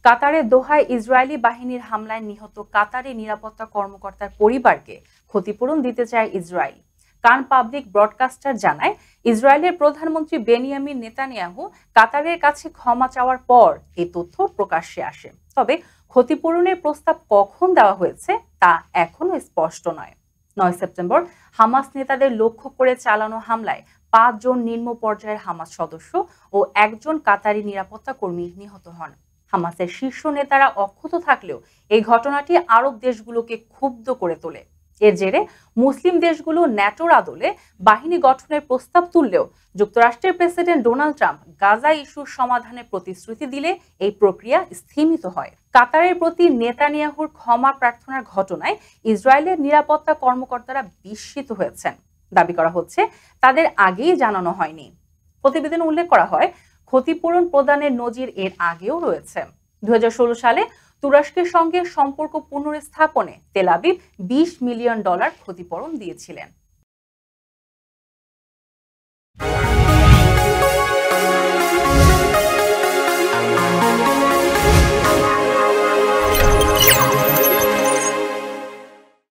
কাতারের দোহায় ইসরায়েলি বাহিনীর হামলায় নিহত কাতারি নিরাপত্তা কর্মকর্তার পরিবারকে ক্ষতিপূরণ দিতে চায় ইসরায়েল। কান পাবলিক ব্রডকাস্টার জানায়, ইসরায়েলের প্রধানমন্ত্রী বেনিয়ামিন নেতানিয়াহু কাতারের কাছে ক্ষমা চাওয়ার পর এই তথ্য প্রকাশ্যে আসে। তবে ক্ষতিপূরণের প্রস্তাব কখন দেওয়া হয়েছে তা এখনো স্পষ্ট নয়। ৯ সেপ্টেম্বর হামাস নেতাদের লক্ষ্য করে চালানো হামলায় ৫ জন নিম্ন পর্যায়ের হামাস সদস্য ও একজন কাতারি নিরাপত্তা কর্মী নিহত হন। হামাসের শীর্ষ নেতারা অক্ষত থাকলেও এই ঘটনাটি আরব দেশগুলোকে ক্ষুব্ধ করে তোলে। এর জেরে মুসলিম দেশগুলো ন্যাটোর আদলে বাহিনী গঠনের প্রস্তাব তুললেও যুক্তরাষ্ট্রের প্রেসিডেন্ট ডোনাল্ড ট্রাম্প গাজা ইস্যুর সমাধানের প্রতিশ্রুতি দিলে এই প্রক্রিয়া স্থিমিত হয়। কাতারের প্রতি নেতানিয়াহুর ক্ষমা প্রার্থনার ঘটনায় ইসরায়েলের নিরাপত্তা কর্মকর্তারা বিস্মিত হয়েছেন। দাবি করা হচ্ছে তাদের আগেই জানানো হয়নি। প্রতিবেদনে উল্লেখ করা হয়, ক্ষতিপূরণ প্রদানের নজির এর আগেও রয়েছে। ২০১৬ সালে তুরস্কের সঙ্গে সম্পর্ক পুনর্স্থাপনে তেল আবিব $20 মিলিয়ন ক্ষতিপূরণ দিয়েছিলেন।